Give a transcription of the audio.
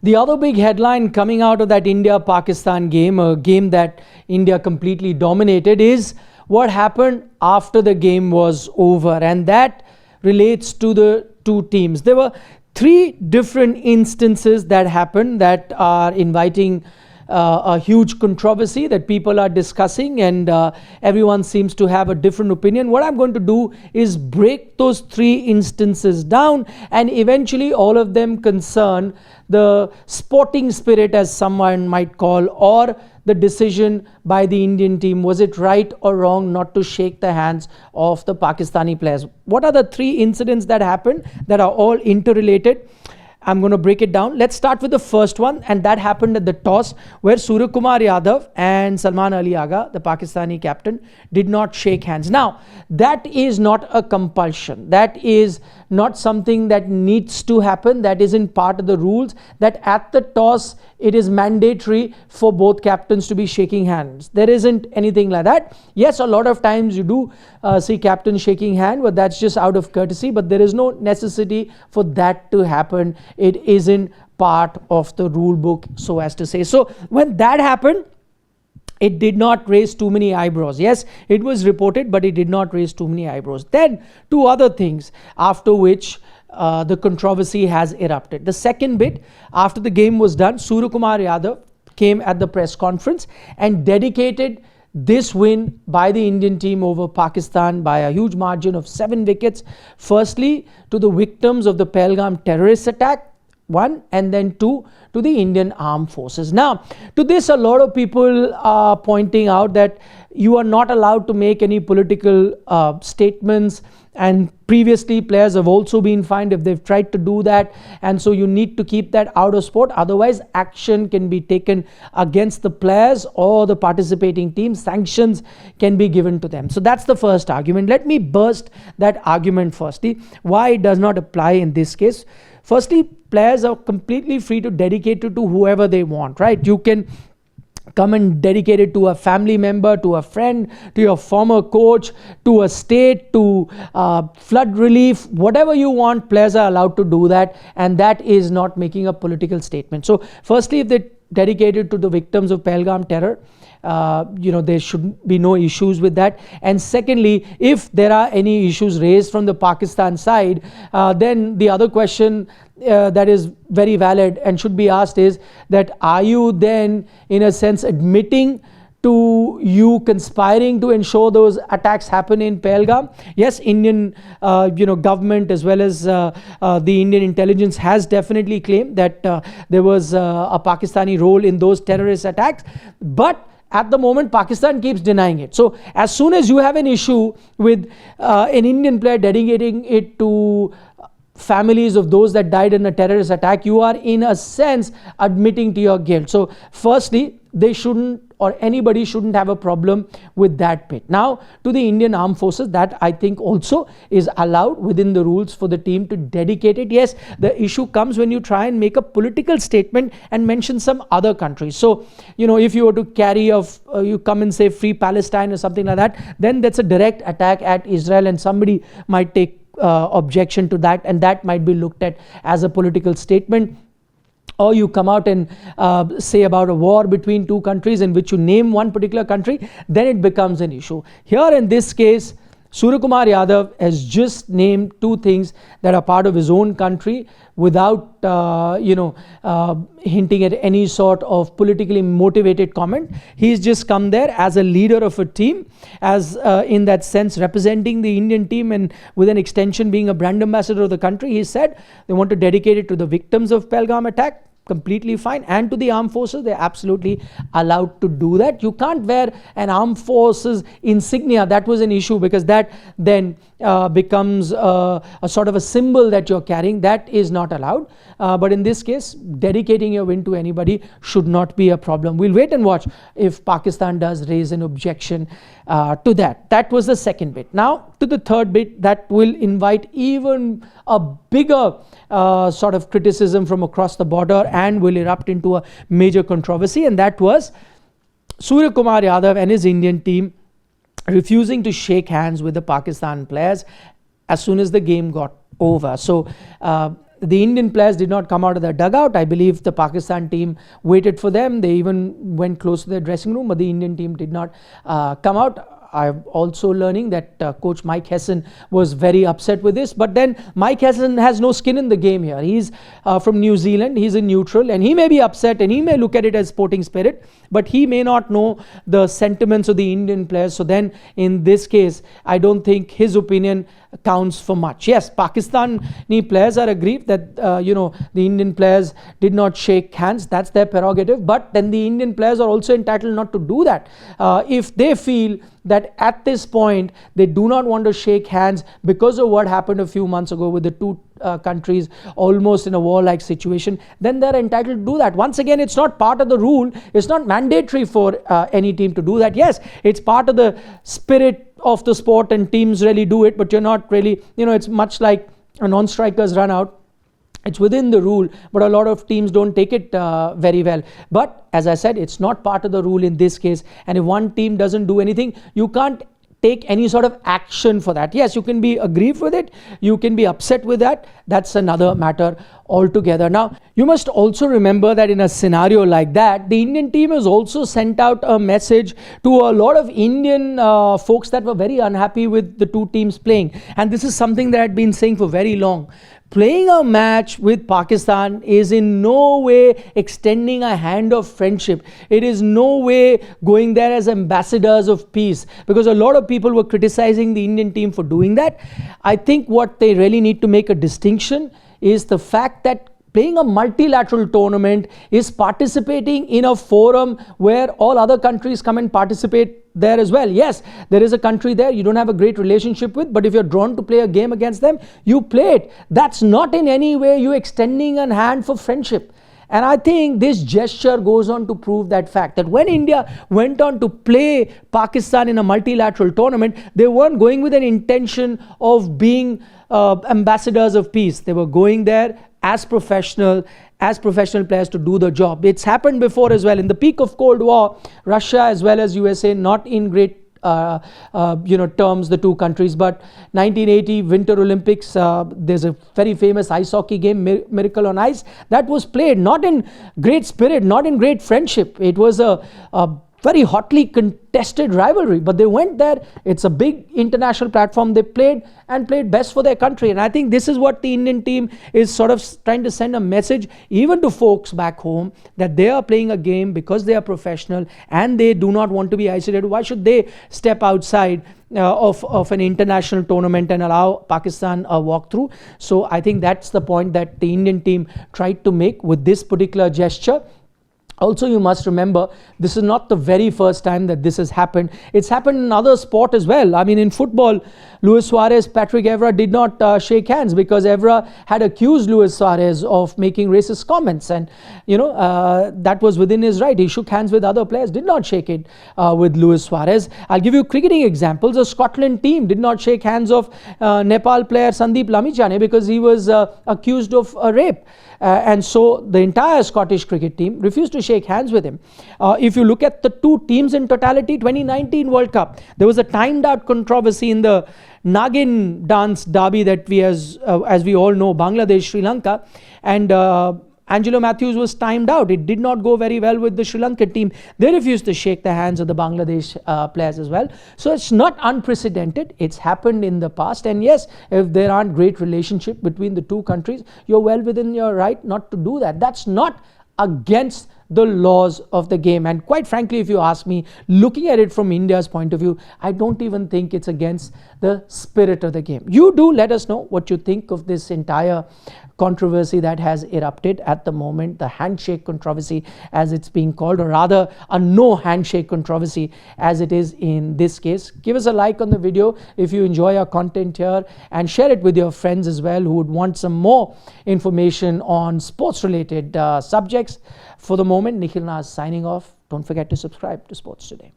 The other big headline coming out of that India-Pakistan game, a game that India completely dominated, is what happened after the game was over, and that relates to the two teams. There were three different instances that happened that are inviting a huge controversy that people are discussing, and everyone seems to have a different opinion. What I'm going to do is break those three instances down, and eventually all of them concern the sporting spirit, as someone might call, or the decision by the Indian team. Was it right or wrong not to shake the hands of the Pakistani players? What are the three incidents that happened that are all interrelated? I'm going to break it down. Let's start with the first one, and that happened at the toss, where Surya Kumar Yadav and Salman Ali Agha, the Pakistani captain, did not shake hands. Now, that is not a compulsion. That is not something that needs to happen. That isn't part of the rules, that at the toss it is mandatory for both captains to be shaking hands. There isn't anything like that. Yes, a lot of times you do see captains shaking hand, but that's just out of courtesy. But there is no necessity for that to happen. It isn't part of the rule book, so as to say. So when that happened, it did not raise too many eyebrows. Yes, it was reported, but it did not raise too many eyebrows. Then two other things after which the controversy has erupted. The second bit, after the game was done, Surya Kumar Yadav came at the press conference and dedicated this win by the Indian team over Pakistan by a huge margin of 7 wickets. Firstly, to the victims of the Pahalgam terrorist attack, 1, and then 2, to the Indian armed forces. Now, to this, a lot of people are pointing out that you are not allowed to make any political statements, and previously players have also been fined if they've tried to do that, and so you need to keep that out of sport. Otherwise, action can be taken against the players or the participating teams. Sanctions can be given to them. So that's the first argument. Let me burst that argument firstly, why it does not apply in this case. Firstly, players are completely free to dedicate it to whoever they want, right? You can come and dedicate it to a family member, to a friend, to your former coach, to a state, to flood relief, whatever you want. Players are allowed to do that, and that is not making a political statement. So firstly, if they dedicate it to the victims of Pahalgam terror, there should be no issues with that. And secondly, if there are any issues raised from the Pakistan side, then the other question that is very valid and should be asked is that, are you then in a sense admitting to you conspiring to ensure those attacks happen in Pahalgam? Yes, Indian government as well as the Indian intelligence has definitely claimed that there was a Pakistani role in those terrorist attacks, but at the moment, Pakistan keeps denying it. So as soon as you have an issue with an Indian player dedicating it to families of those that died in a terrorist attack, you are in a sense admitting to your guilt. So firstly, they shouldn't, or anybody shouldn't have a problem with that bit. Now, to the Indian Armed Forces, that I think also is allowed within the rules for the team to dedicate it. Yes, the issue comes when you try and make a political statement and mention some other countries. So, if you were to carry you come and say Free Palestine or something like that, then that's a direct attack at Israel, and somebody might take objection to that, and that might be looked at as a political statement. Or you come out and say about a war between two countries in which you name one particular country, then it becomes an issue. Here in this case, Surya Kumar Yadav has just named two things that are part of his own country without hinting at any sort of politically motivated comment. He's just come there as a leader of a team, as in that sense representing the Indian team, and with an extension being a brand ambassador of the country. He said they want to dedicate it to the victims of Pahalgam attack. Completely fine. And to the armed forces, they're absolutely allowed to do that. You can't wear an armed forces insignia. That was an issue, because that then becomes a sort of a symbol that you're carrying. That is not allowed. But in this case, dedicating your win to anybody should not be a problem. We'll wait and watch if Pakistan does raise an objection to that. That was the second bit. Now to the third bit, that will invite even a bigger sort of criticism from across the border and will erupt into a major controversy, and that was Surya Kumar Yadav and his Indian team refusing to shake hands with the Pakistan players as soon as the game got over. So that the Indian players did not come out of their dugout. I believe the Pakistan team waited for them. They even went close to their dressing room, but the Indian team did not come out. I'm also learning that coach Mike Hesson was very upset with this, but then Mike Hesson has no skin in the game here. He's from New Zealand, he's in neutral, and he may be upset and he may look at it as sporting spirit, but he may not know the sentiments of the Indian players. So then in this case, I don't think his opinion counts for much. Yes, Pakistani players are aggrieved that the Indian players did not shake hands. That's their prerogative, but then the Indian players are also entitled not to do that. If they feel that at this point they do not want to shake hands because of what happened a few months ago with the two countries almost in a war-like situation, then they're entitled to do that. Once again, it's not part of the rule. It's not mandatory for any team to do that. Yes, it's part of the spirit of the sport and teams really do it, but you're not really, it's much like a non-strikers run out. It's within the rule, but a lot of teams don't take it very well. But as I said, it's not part of the rule in this case. And if one team doesn't do anything, you can't take any sort of action for that. Yes, you can be aggrieved with it. You can be upset with that. That's another matter altogether. Now, you must also remember that in a scenario like that, the Indian team has also sent out a message to a lot of Indian folks that were very unhappy with the two teams playing. And this is something that I'd been saying for very long. Playing a match with Pakistan is in no way extending a hand of friendship. It is no way going there as ambassadors of peace, because a lot of people were criticizing the Indian team for doing that. I think what they really need to make a distinction is the fact that playing a multilateral tournament is participating in a forum where all other countries come and participate there as well. Yes, there is a country there you don't have a great relationship with, but if you're drawn to play a game against them, you play it. That's not in any way you extending a hand for friendship. And I think this gesture goes on to prove that fact, that when India went on to play Pakistan in a multilateral tournament, they weren't going with an intention of being ambassadors of peace. They were going there as professional players to do the job. It's happened before as well. In the peak of Cold War, Russia as well as USA, not in great terms, the two countries, but 1980 Winter Olympics, there's a very famous ice hockey game, Miracle on Ice, that was played not in great spirit, not in great friendship. It was a very hotly contested rivalry, but they went there. It's a big international platform. They played and played best for their country. And I think this is what the Indian team is sort of trying to send a message even to folks back home, that they are playing a game because they are professional and they do not want to be isolated. Why should they step outside of an international tournament and allow Pakistan a walkthrough? So I think that's the point that the Indian team tried to make with this particular gesture. Also, you must remember, this is not the very first time that this has happened. It's happened in other sport as well. I mean, in football, Luis Suarez, Patrick Evra did not shake hands because Evra had accused Luis Suarez of making racist comments. And, that was within his right. He shook hands with other players, did not shake it with Luis Suarez. I'll give you cricketing examples. A Scotland team did not shake hands of Nepal player Sandeep Lamichhane because he was accused of rape. And so the entire Scottish cricket team refused to shake hands with him. If you look at the two teams in totality, 2019 World Cup, there was a timed out controversy in the Nagin dance derby that we, as we all know, Bangladesh, Sri Lanka, and Angelo Matthews was timed out. It did not go very well with the Sri Lankan team. They refused to shake the hands of the Bangladesh players as well. So it's not unprecedented. It's happened in the past. And yes, if there aren't great relationship between the two countries, you're well within your right not to do that. That's not against the laws of the game. And quite frankly, if you ask me, looking at it from India's point of view, I don't even think it's against the spirit of the game. You do let us know what you think of this entire controversy that has erupted at the moment, the handshake controversy as it's being called, or rather a no handshake controversy as it is in this case. Give us a like on the video if you enjoy our content here, and share it with your friends as well who would want some more information on sports related subjects. For the moment, Nikhil Naz signing off. Don't forget to subscribe to Sports Today.